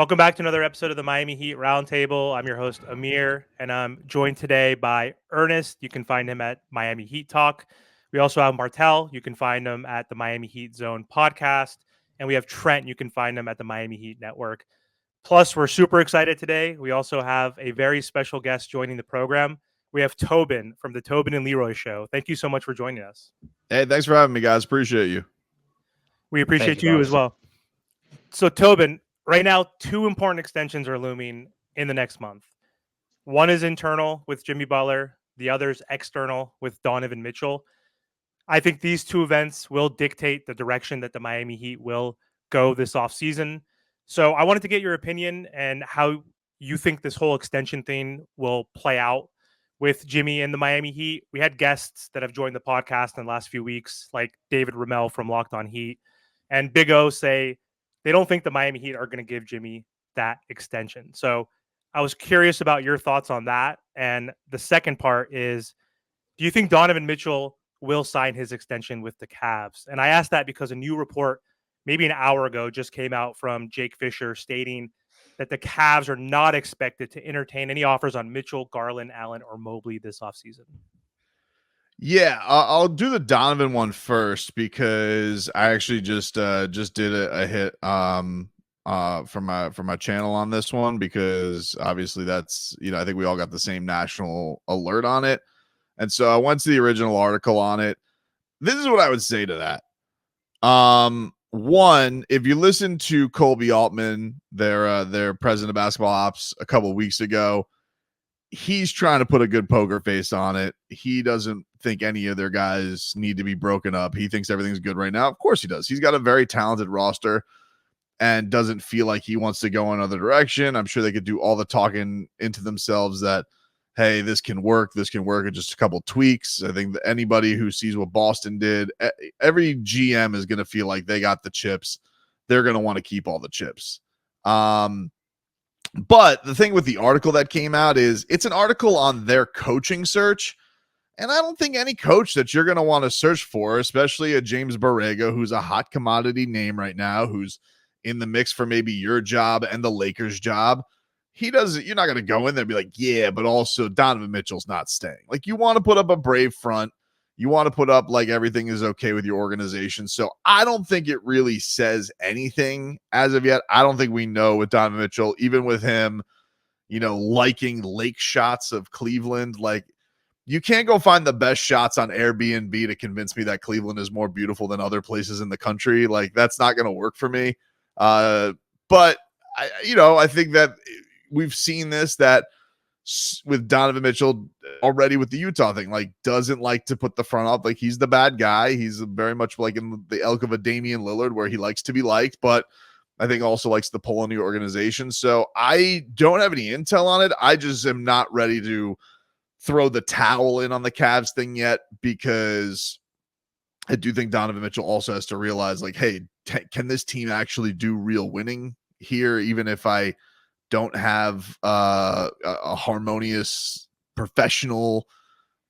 Welcome back to another episode of the Miami Heat Roundtable. I'm your host, Amir, and I'm joined today by Ernest. You can find him at Miami Heat Talk. We also have Martel. You can find him at the Miami Heat Zone podcast. And we have Trent. You can find him at the Miami Heat Network. Plus, we're super excited today. We also have a very special guest joining the program. We have Tobin from the Tobin and Leroy Show. Thank you so much for joining us. Hey, thanks for having me, guys. Appreciate you. We appreciate you as well. So, Tobin, right now, two important extensions are looming in the next month. One is internal with Jimmy Butler. The other is external with Donovan Mitchell. I think these two events will dictate the direction that the Miami Heat will go this offseason. So I wanted to get your opinion and how you think this whole extension thing will play out with Jimmy and the Miami Heat. We had guests that have joined the podcast in the last few weeks, like David Ramel from Locked On Heat, and Big O say they don't think the Miami Heat are going to give Jimmy that extension. So I was curious about your thoughts on that. And the second part is, do you think Donovan Mitchell will sign his extension with the Cavs? And I asked that because a new report maybe an hour ago just came out from Jake Fisher stating that the Cavs are not expected to entertain any offers on Mitchell, Garland, Allen, or Mobley this offseason. Yeah, I'll do the Donovan one first because I actually just did a hit from my channel on this one, because obviously that's, I think we all got the same national alert on it. And so I went to the original article on it. This is what I would say to that. One, if you listen to Colby Altman, their president of basketball ops, a couple of weeks ago, he's trying to put a good poker face on it. He doesn't think any of their guys need to be broken up. He thinks everything's good right now. Of course he does. He's got a very talented roster and doesn't feel like he wants to go another direction. I'm sure they could do all the talking into themselves that, hey, this can work with just a couple tweaks. I think that anybody who sees what Boston did, every GM is going to feel like they got the chips. They're going to want to keep all the chips. But the thing with the article that came out is it's an article on their coaching search. And I don't think any coach that you're going to want to search for, especially a James Borrego, who's a hot commodity name right now, who's in the mix for maybe your job and the Lakers job. You're not going to go in there and be like, yeah, but also Donovan Mitchell's not staying. Like, you want to put up a brave front. You want to put up like everything is okay with your organization. So I don't think it really says anything as of yet. I don't think we know with Donovan Mitchell, even with him, liking lake shots of Cleveland. Like, you can't go find the best shots on Airbnb to convince me that Cleveland is more beautiful than other places in the country. Like, that's not going to work for me. But I think that we've seen this, that with Donovan Mitchell already with the Utah thing, like, doesn't like to put the front up. Like, he's the bad guy. He's very much like in the ilk of a Damian Lillard, where he likes to be liked, but I think also likes to pull on the organization. So I don't have any intel on it. I just am not ready to throw the towel in on the Cavs thing yet, because I do think Donovan Mitchell also has to realize, like, hey, can this team actually do real winning here, even if I don't have a harmonious professional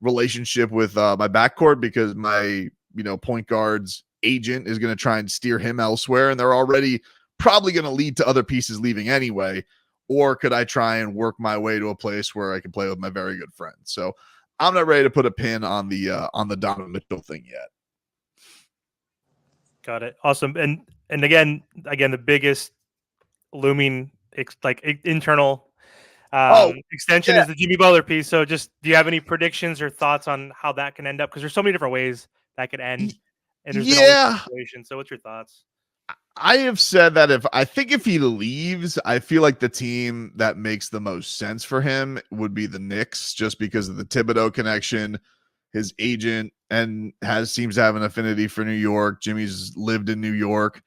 relationship with my backcourt, because my point guard's agent is going to try and steer him elsewhere, and they're already probably going to lead to other pieces leaving anyway. Or could I try and work my way to a place where I can play with my very good friend? So I'm not ready to put a pin on the Donovan Mitchell thing yet. Got it. Awesome. And again, the biggest looming internal extension is the Jimmy Butler piece. So just, do you have any predictions or thoughts on how that can end up? Because there's so many different ways that could end, and there's been always situation. So what's your thoughts? I have said that if he leaves, I feel like the team that makes the most sense for him would be the Knicks, just because of the Thibodeau connection, his agent, and seems to have an affinity for New York. Jimmy's lived in New York.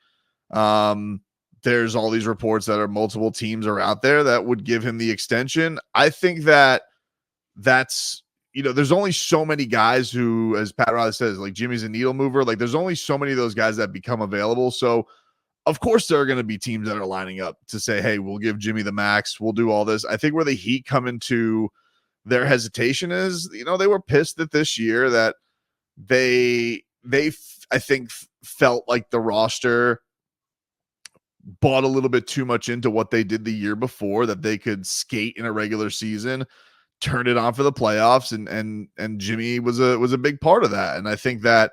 There's all these reports that are multiple teams are out there that would give him the extension. I think that's there's only so many guys who, as Pat Riley says, like, Jimmy's a needle mover. Like, there's only so many of those guys that become available. So of course there are going to be teams that are lining up to say, hey, we'll give Jimmy the max. We'll do all this. I think where the Heat come into their hesitation is, they were pissed that this year that they I think felt like the roster bought a little bit too much into what they did the year before, that they could skate in a regular season, turn it on for the playoffs, and Jimmy was a big part of that. And I think that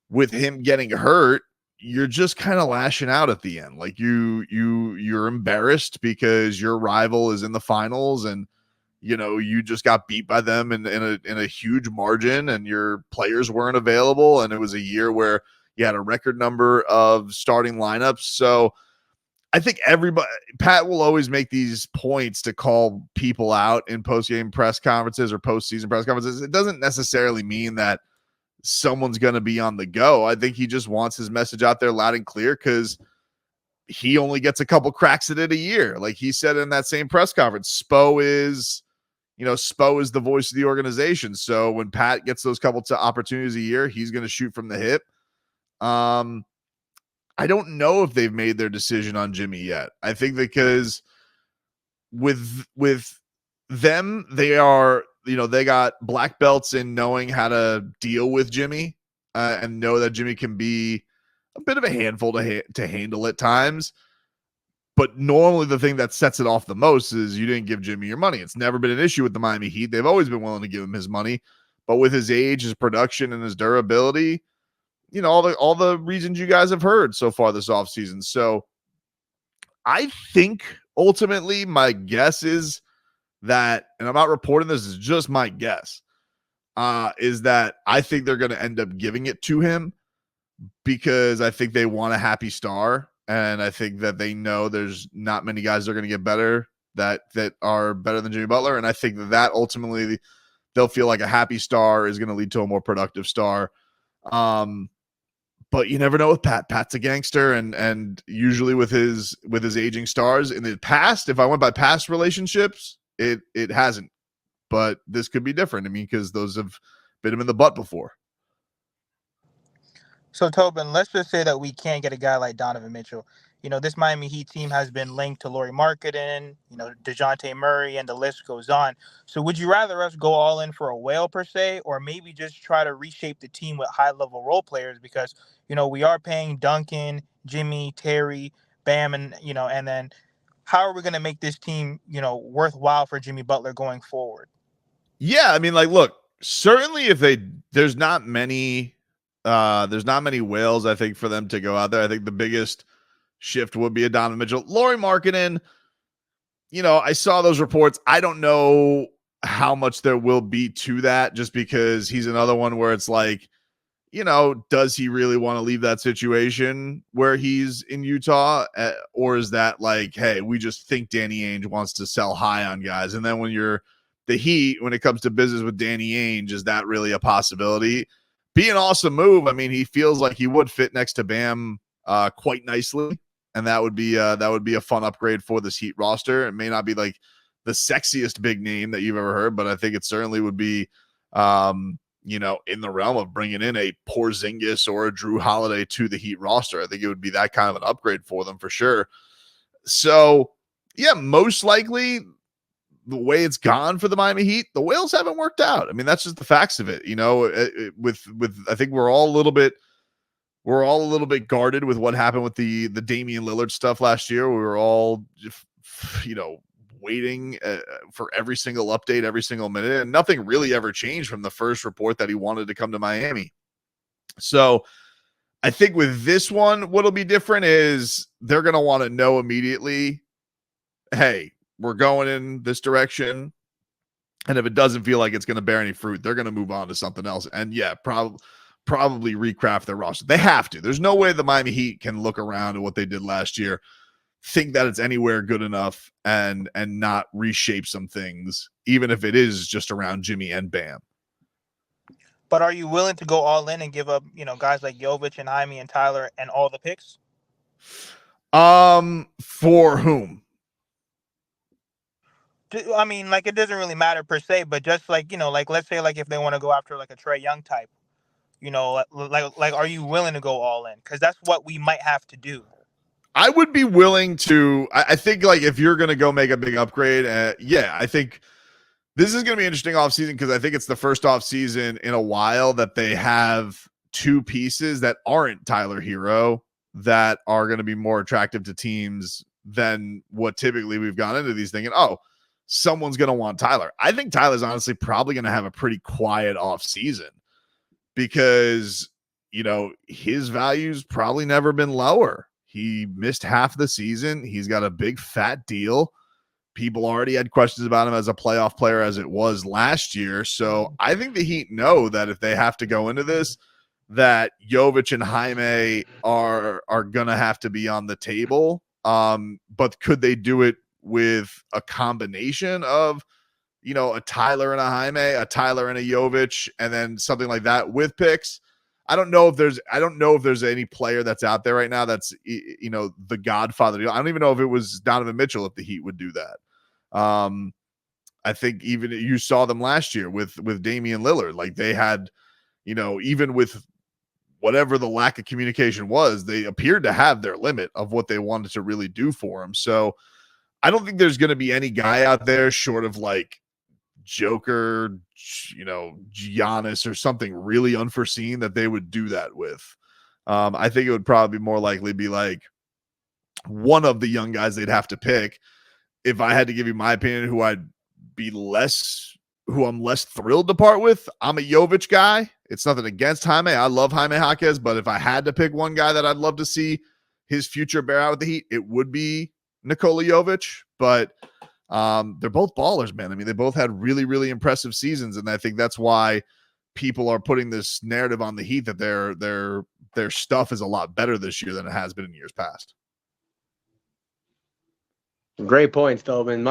with him getting hurt, you're just kind of lashing out at the end. Like you're embarrassed because your rival is in the finals, and you just got beat by them in a huge margin, and your players weren't available, and it was a year where you had a record number of starting lineups. So I think Pat will always make these points to call people out in post-game press conferences or postseason press conferences. It doesn't necessarily mean that someone's going to be on the go. I think he just wants his message out there loud and clear, because he only gets a couple cracks at it a year. Like he said in that same press conference, Spo is the voice of the organization. So when Pat gets those couple opportunities a year, he's going to shoot from the hip. I don't know if they've made their decision on Jimmy yet. I think because with them, they are, they got black belts in knowing how to deal with Jimmy, and know that Jimmy can be a bit of a handful to handle at times. But normally the thing that sets it off the most is you didn't give Jimmy your money. It's never been an issue with the Miami Heat. They've always been willing to give him his money. But with his age, his production, and his durability, all the reasons you guys have heard so far this offseason. So I think ultimately my guess is that, and I'm not reporting this, is just my guess, is that I think they're going to end up giving it to him, because I think they want a happy star. And I think that they know there's not many guys that are going to get better that are better than Jimmy Butler. And I think that ultimately they'll feel like a happy star is going to lead to a more productive star. But you never know with Pat. Pat's a gangster, and usually with his aging stars in the past, if I went by past relationships, it hasn't. But this could be different. I mean, because those have bit him in the butt before. So, Tobin, let's just say that we can't get a guy like Donovan Mitchell. This Miami Heat team has been linked to Lauri Markkanen, DeJounte Murray, and the list goes on. So would you rather us go all in for a whale per se, or maybe just try to reshape the team with high-level role players? Because, we are paying Duncan, Jimmy, Terry, Bam, and then how are we going to make this team, worthwhile for Jimmy Butler going forward? Yeah, I mean, look, certainly if there's not many whales, I think, for them to go out there. I think the biggest shift would be a Donovan Mitchell. Lauri Markkanen, I saw those reports. I don't know how much there will be to that, just because he's another one where it's like, does he really want to leave that situation where he's in Utah? Or is that like, hey, we just think Danny Ainge wants to sell high on guys? And then when you're the Heat, when it comes to business with Danny Ainge, is that really a possibility? Be an awesome move. I mean, he feels like he would fit next to Bam quite nicely, and that would be a fun upgrade for this Heat roster. It may not be like the sexiest big name that you've ever heard, but I think it certainly would be, in the realm of bringing in a Porzingis or a Drew Holiday to the Heat roster. I think it would be that kind of an upgrade for them for sure. So, yeah, most likely the way it's gone for the Miami Heat, the whales haven't worked out. I mean, that's just the facts of it. With I think we're all a little bit guarded with what happened with the Damian Lillard stuff last year. We were all, waiting for every single update, every single minute, and nothing really ever changed from the first report that he wanted to come to Miami. So I think with this one, what'll be different is they're going to want to know immediately, hey, we're going in this direction. And if it doesn't feel like it's going to bear any fruit, they're going to move on to something else. And yeah, probably recraft their roster. They have to. There's no way the Miami Heat can look around at what they did last year, think that it's anywhere good enough, and not reshape some things, even if it is just around Jimmy and Bam. But are you willing to go all in and give up, guys like Jovic and Jaime and Tyler and all the picks? For whom? I mean, it doesn't really matter per se, but just let's say if they want to go after a Trae Young type, are you willing to go all in? Because that's what we might have to do. I would be willing to. I think if you're going to go make a big upgrade, I think this is going to be an interesting offseason, because I think it's the first offseason in a while that they have two pieces that aren't Tyler Hero that are going to be more attractive to teams than what typically we've gone into these thinking, oh, someone's going to want Tyler. I think Tyler's honestly probably going to have a pretty quiet off season because, his value's probably never been lower. He missed half the season. He's got a big fat deal. People already had questions about him as a playoff player as it was last year. So I think the Heat know that if they have to go into this, that Jovic and Jaime are going to have to be on the table. But could they do it with a combination of, a Tyler and a Jaime, a Tyler and a Jovic, and then something like that with picks? I don't know if there's any player that's out there right now that's, the godfather. I don't even know if it was Donovan Mitchell if the Heat would do that. I think even you saw them last year with Damian Lillard. Like they had, even with whatever the lack of communication was, they appeared to have their limit of what they wanted to really do for him. So I don't think there's going to be any guy out there short of like Joker, Giannis or something really unforeseen that they would do that with. I think it would probably more likely be like one of the young guys they'd have to pick. If I had to give you my opinion, who I'm less thrilled to part with, I'm a Jovic guy. It's nothing against Jaime. I love Jaime Jaquez, but if I had to pick one guy that I'd love to see his future bear out with the Heat, it would be Nikola Jovic. But they're both ballers, man. I mean, they both had really, really impressive seasons, and I think that's why people are putting this narrative on the Heat that their stuff is a lot better this year than it has been in years past. Great points, Tobin.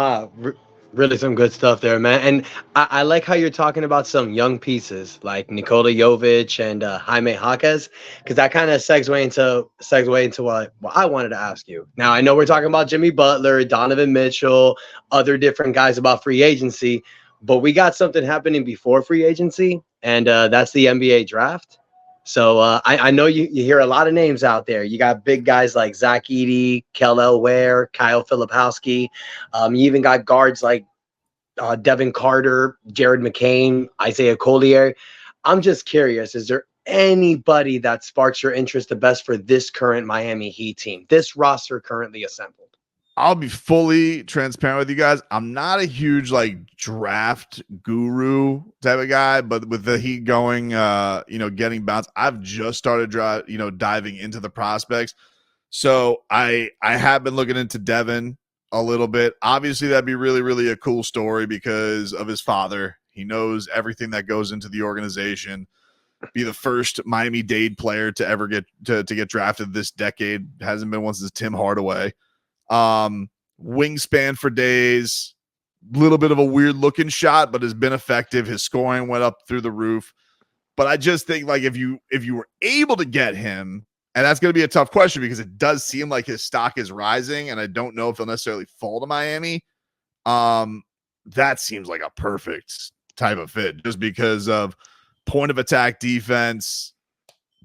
Really some good stuff there, man. And I like how you're talking about some young pieces like Nikola Jovic and Jaime Jaquez, because that kind of segue into what I wanted to ask you. Now, I know we're talking about Jimmy Butler, Donovan Mitchell, other different guys about free agency, but we got something happening before free agency, and that's the NBA draft. So I know you hear a lot of names out there. You got big guys like Zach Edey, Kel Ware, Kyle Filipowski. You even got guards like Devin Carter, Jared McCain, Isaiah Collier. I'm just curious, is there anybody that sparks your interest the best for this current Miami Heat team, this roster currently assembled? I'll be fully transparent with you guys. I'm not a huge draft guru type of guy, but with the Heat going, getting bounced, I've just started diving into the prospects. So I have been looking into Devin a little bit. Obviously, that'd be really, really a cool story because of his father. He knows everything that goes into the organization. Be the first Miami-Dade player to ever get to get drafted this decade. Hasn't been one since Tim Hardaway. Wingspan for days, little bit of a weird looking shot, but has been effective. His scoring went up through the roof. But I just think if you were able to get him, and that's going to be a tough question because it does seem like his stock is rising, and I don't know if he'll necessarily fall to Miami. That seems like a perfect type of fit just because of point of attack defense,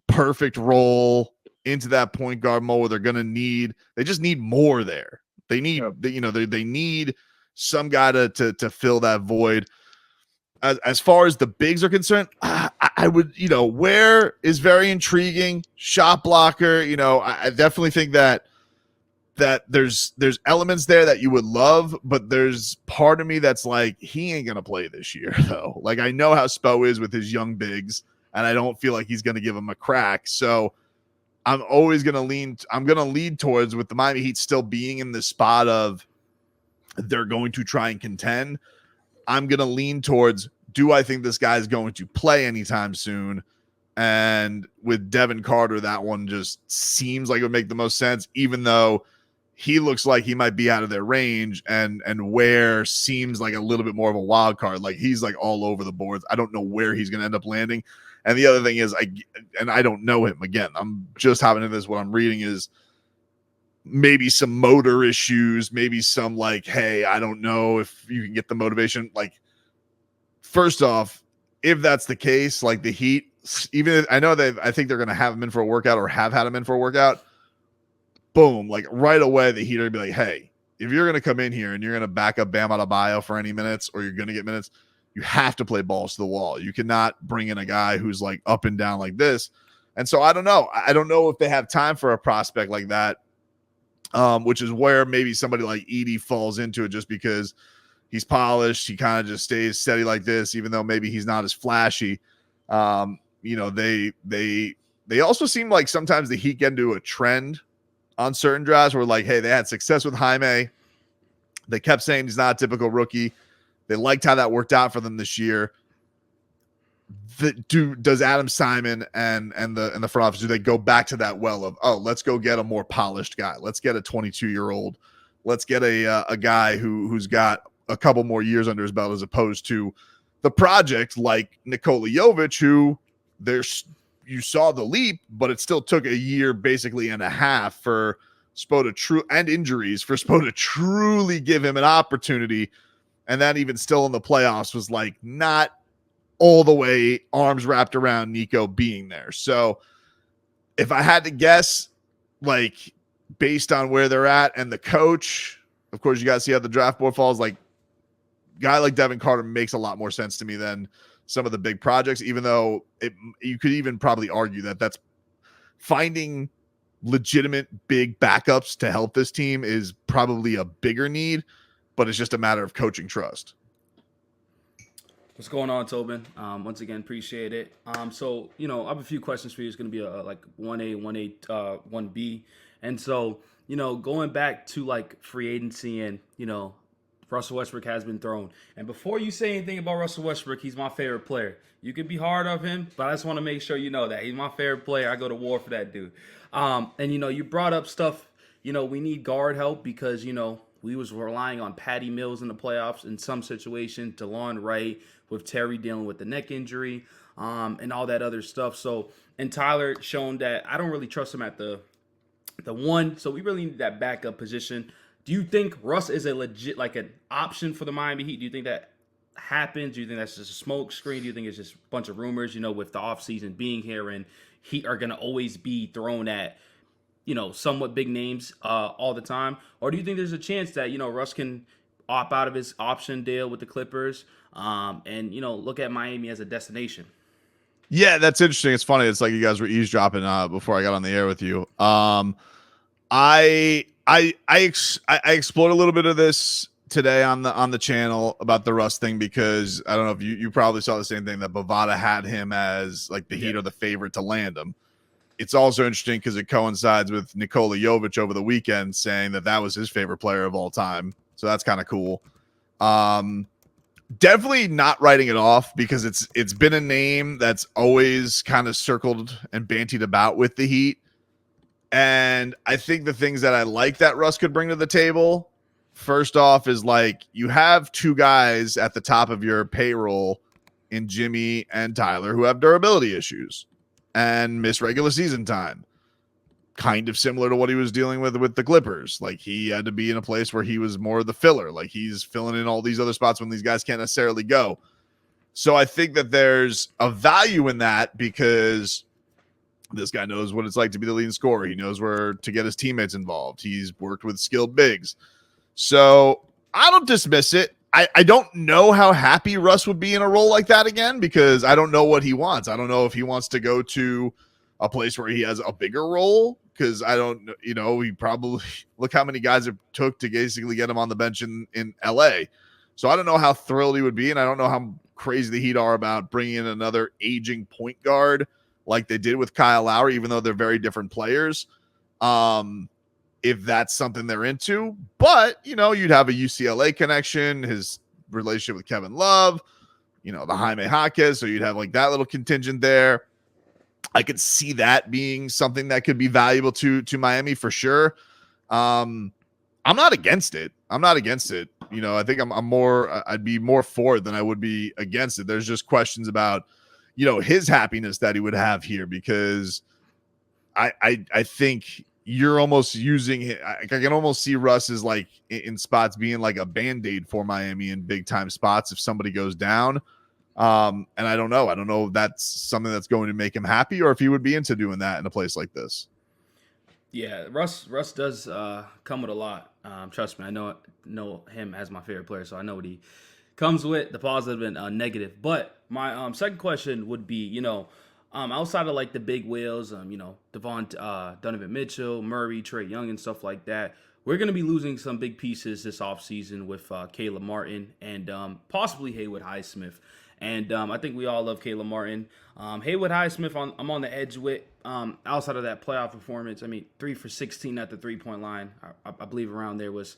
perfect role into that point guard mode where they just need more there. They need, they need some guy to fill that void. As far as the bigs are concerned, I would, Ware is very intriguing. Shot blocker, I definitely think that there's elements there that you would love, but there's part of me that's like, he ain't gonna play this year though. Like I know how Spo is with his young bigs, and I don't feel like he's gonna give him a crack. So I'm always gonna lead towards, with the Miami Heat still being in the spot of they're going to try and contend. I'm gonna lean towards, do I think this guy is going to play anytime soon? And with Devin Carter, that one just seems like it would make the most sense, even though he looks like he might be out of their range, and Ware seems like a little bit more of a wild card. Like he's like all over the boards. I don't know where he's going to end up landing. And the other thing is, I don't know him. Again, I'm just hopping into this. What I'm reading is maybe some motor issues, maybe some hey, I don't know if you can get the motivation. First off, if that's the case, the Heat, even I know I think they're going to have him in for a workout or have had him in for a workout. Boom, right away, the Heat are going to be like, hey, if you're going to come in here and you're going to back up Bam Adebayo for any minutes, or you're going to get minutes, you have to play balls to the wall. You cannot bring in a guy who's up and down like this And so I don't know. I don't know if they have time for a prospect like that, which is where maybe somebody like Edey falls into it just because he's polished. He kind of just stays steady like this, even though maybe he's not as flashy. They also seem like sometimes the Heat get into a trend on certain drafts where like, hey, they had success with Jaime. They kept saying he's not a typical rookie. They liked how that worked out for them this year. Does Adam Simon and the front office, do they go back to that well of, oh, let's go get a more polished guy. Let's get a 22-year-old. Let's get a guy who's got a couple more years under his belt as opposed to the project like Nikola Jovic, who you saw the leap, but it still took a year basically and a half for Spo to and injuries for Spo to truly give him an opportunity. And that even still in the playoffs was like not all the way arms wrapped around Nico being there. So if I had to guess, like based on where they're at and the coach, of course, you got to see how the draft board falls. Like guy like Devin Carter makes a lot more sense to me than some of the big projects, even though you could even probably argue that that's finding legitimate big backups to help this team is probably a bigger need, but it's just a matter of coaching trust. What's going on, Tobin? Once again, appreciate it. So, I have a few questions for you. It's going to be like 1A, 1A, 1B. And so, going back to like free agency and, Russell Westbrook has been thrown. And before you say anything about Russell Westbrook, he's my favorite player. You can be hard of him, but I just want to make sure you know that. He's my favorite player. I go to war for that dude. And, you brought up stuff, we need guard help because, we was relying on Patty Mills in the playoffs in some situations, DeLon Wright with Terry dealing with the neck injury and all that other stuff. So, and Tyler shown that I don't really trust him at the one. So we really need that backup position. Do you think Russ is a legit, like an option for the Miami Heat? Do you think that happens? Do you think that's just a smoke screen? Do you think it's just a bunch of rumors, with the offseason being here and Heat are going to always be thrown at, somewhat big names all the time? Or do you think there's a chance that, Russ can opt out of his option deal with the Clippers and, look at Miami as a destination? Yeah, that's interesting. It's funny. It's like you guys were eavesdropping before I got on the air with you. I explored a little bit of this today on the channel about the Russ thing because I don't know if you probably saw the same thing that Bovada had him as like the Heat are the favorite to land him. It's also interesting because it coincides with Nikola Jovic over the weekend saying that was his favorite player of all time. So that's kind of cool. Definitely not writing it off because it's been a name that's always kind of circled and bantied about with the Heat. And I think the things that I like that Russ could bring to the table, first off, is like you have two guys at the top of your payroll in Jimmy and Tyler who have durability issues and miss regular season time. Kind of similar to what he was dealing with the Clippers. Like he had to be in a place where he was more the filler. Like he's filling in all these other spots when these guys can't necessarily go. So I think that there's a value in that because this guy knows what it's like to be the leading scorer. He knows where to get his teammates involved. He's worked with skilled bigs. So I don't dismiss it. I don't know how happy Russ would be in a role like that again because I don't know what he wants. I don't know if he wants to go to a place where he has a bigger role because I don't, he probably look how many guys it took to basically get him on the bench in LA. So I don't know how thrilled he would be. And I don't know how crazy the Heat are about bringing in another aging point guard like they did with Kyle Lowry, even though they're very different players. If that's something they're into, but you'd have a UCLA connection, his relationship with Kevin Love, the Jaime Jaquez. So you'd have like that little contingent there. I could see that being something that could be valuable to Miami for sure. I'm not against it. I think I'd be more for it than I would be against it. There's just questions about, his happiness that he would have here because I think you're almost using it. I can almost see Russ as like in spots being like a Band-Aid for Miami in big time spots if somebody goes down. And I don't know if that's something that's going to make him happy or if he would be into doing that in a place like this. Yeah, Russ does come with a lot. Trust me, I know him as my favorite player, so I know what he comes with, the positive and negative. But my second question would be, Outside of like the big whales, Donovan Mitchell, Murray, Trae Young, and stuff like that, we're going to be losing some big pieces this offseason with Caleb Martin and possibly Haywood Highsmith. And I think we all love Caleb Martin. Haywood Highsmith, I'm on the edge with. Outside of that playoff performance, I mean, 3 for 16 at the 3-point line, I believe around there was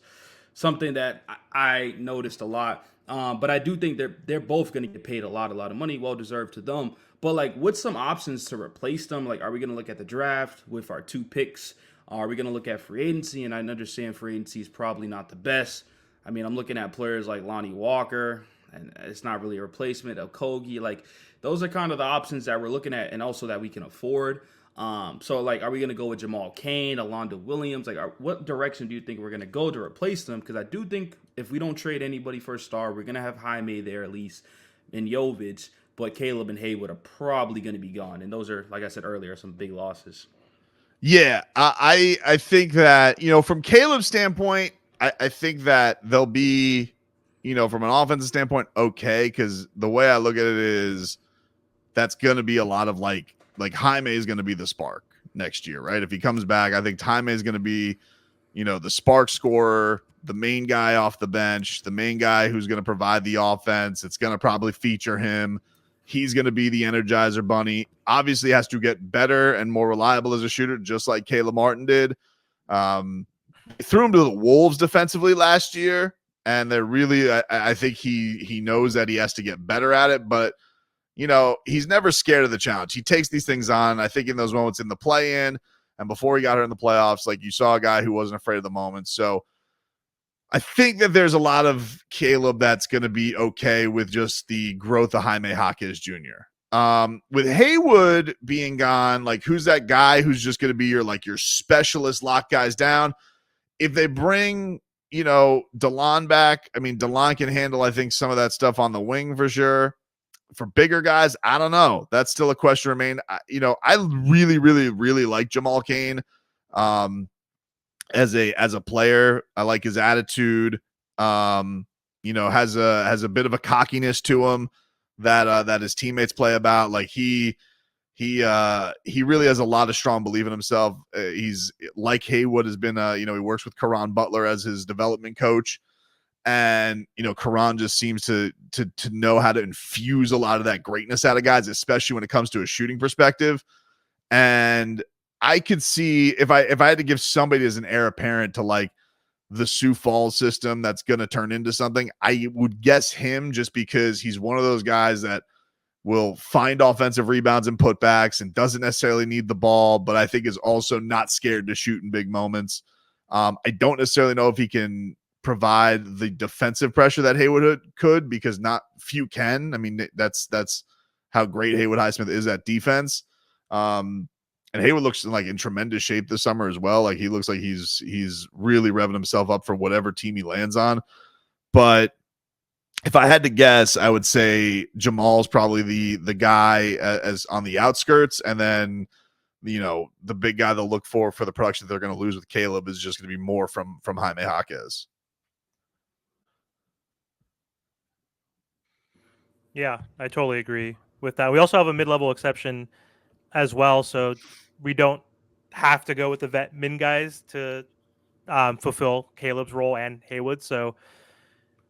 something that I noticed a lot. But I do think they're both going to get paid a lot of money, well deserved to them. But like, what's some options to replace them? Like, are we going to look at the draft with our 2 picks? Are we going to look at free agency? And I understand free agency is probably not the best. I mean, I'm looking at players like Lonnie Walker, and it's not really a replacement of Kogi. Like, those are kind of the options that we're looking at, and also that we can afford. So like, are we going to go with Jamal Cain, Alonzo Williams? Like, what direction do you think we're going to go to replace them? Because I do think if we don't trade anybody for a star, we're going to have Jaime there at least, and Jovic, but Caleb and Haywood are probably going to be gone. And those are, like I said earlier, some big losses. Yeah, I think that, from Caleb's standpoint, I think that they'll be, from an offensive standpoint, okay, because the way I look at it is that's going to be a lot of like Jaime is going to be the spark next year, right? If he comes back, I think Jaime is going to be, the spark scorer, the main guy off the bench, the main guy who's going to provide the offense. It's going to probably feature him. He's going to be the Energizer Bunny. Obviously has to get better and more reliable as a shooter, just like Caleb Martin did. They threw him to the Wolves defensively last year, and they're really, I think he knows that he has to get better at it, but he's never scared of the challenge. He takes these things on. I think in those moments in the play-in and before he got her in the playoffs, like, you saw a guy who wasn't afraid of the moment. So I think that there's a lot of Caleb that's going to be okay with just the growth of Jaime Jaquez Jr. With Haywood being gone, like, who's that guy who's just going to be your specialist lock guys down? If they bring, DeLon back, I mean, DeLon can handle, I think, some of that stuff on the wing for sure. For bigger guys, I don't know. That's still a question remain. I really, really, really like Jamal Cain as a player. I like his attitude. Has a bit of a cockiness to him that his teammates play about. Like, he really has a lot of strong belief in himself. He's like Haywood has been. He works with Caron Butler as his development coach. And, Caron just seems to know how to infuse a lot of that greatness out of guys, especially when it comes to a shooting perspective. And I could see if I had to give somebody as an heir apparent to like the Sioux Falls system that's going to turn into something, I would guess him, just because he's one of those guys that will find offensive rebounds and putbacks and doesn't necessarily need the ball, but I think is also not scared to shoot in big moments. I don't necessarily know if he can provide the defensive pressure that Haywood could, because not few can. I mean, that's how great Haywood Highsmith is at defense. And Haywood looks like in tremendous shape this summer as well. Like, he looks like he's really revving himself up for whatever team he lands on. But if I had to guess, I would say Jamal's probably the guy as on the outskirts, and then the big guy they'll look for the production that they're going to lose with Caleb is just going to be more from Jaime Jaquez. Yeah, I totally agree with that. We also have a mid-level exception as well, so we don't have to go with the vet min guys to fulfill Caleb's role and Haywood. So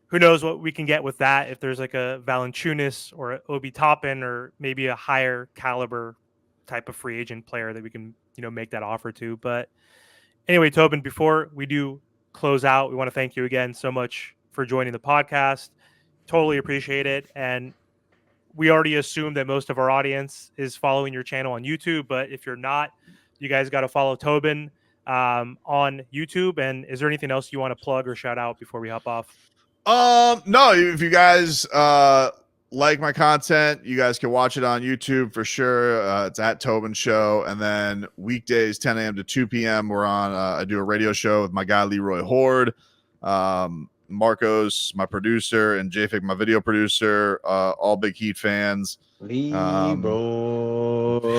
who knows what we can get with that, if there's like a Valanciunas or Obi Toppin or maybe a higher caliber type of free agent player that we can, make that offer to. But anyway, Tobin, before we do close out, we want to thank you again so much for joining the podcast. Totally appreciate it. And we already assume that most of our audience is following your channel on YouTube, but if you're not, you guys got to follow Tobin on YouTube. And is there anything else you want to plug or shout out before we hop off? No, if you guys like my content, you guys can watch it on YouTube for sure. It's at Tobin Show. And then weekdays, 10 a.m. to 2 p.m. we're on, I do a radio show with my guy, Leroy Horde. Marcos, my producer, and JFIC, my video producer, all big Heat fans. Leroy.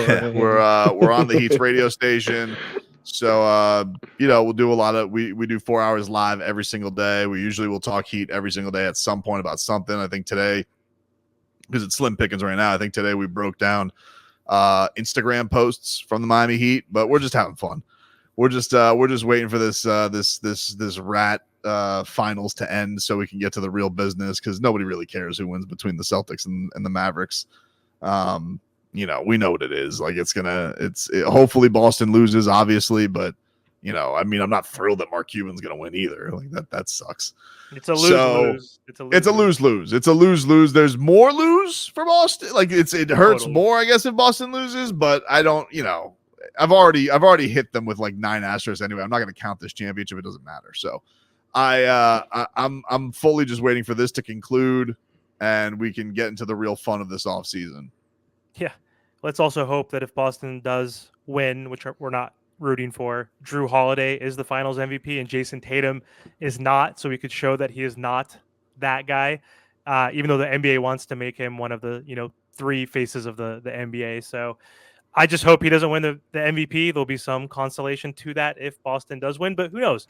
Yeah, we're on the Heat's radio station. So, we'll do a lot of, we do 4 hours live every single day. We usually will talk Heat every single day at some point about something. I think today, because it's slim pickings right now, I think today we broke down Instagram posts from the Miami Heat, but we're just having fun. We're just waiting for this rat finals to end so we can get to the real business, because nobody really cares who wins between the Celtics and the Mavericks. We know what it is. Like, hopefully Boston loses, obviously, but I'm not thrilled that Mark Cuban's gonna win either. Like, that sucks. It's a lose-lose. It's a lose-lose. It's a lose-lose. There's more lose for Boston. Like, it hurts more, I guess, if Boston loses, but I don't, I've already hit them with like 9 asterisks anyway. I'm not going to count this championship. It doesn't matter. So I'm fully just waiting for this to conclude and we can get into the real fun of this offseason. Yeah. Let's also hope that if Boston does win, which we're not rooting for, Drew Holiday is the finals MVP and Jason Tatum is not, so we could show that he is not that guy, even though the NBA wants to make him one of the 3 faces of the NBA. So I just hope he doesn't win the MVP. There'll be some consolation to that if Boston does win, but who knows?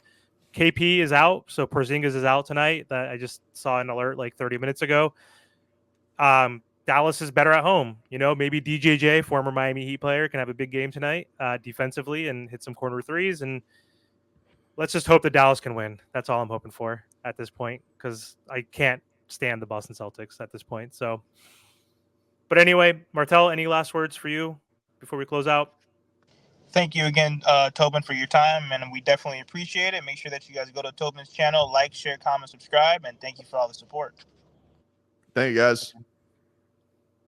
KP is out, so Porzingis is out tonight. That I just saw an alert like 30 minutes ago. Dallas is better at home. Maybe DJJ, former Miami Heat player, can have a big game tonight defensively and hit some corner threes. And let's just hope that Dallas can win. That's all I'm hoping for at this point, because I can't stand the Boston Celtics at this point. So, but anyway, Martel, any last words for you before we close out? Thank you again, Tobin, for your time, and we definitely appreciate it. Make sure that you guys go to Tobin's channel, like, share, comment, subscribe, and thank you for all the support. Thank you, guys.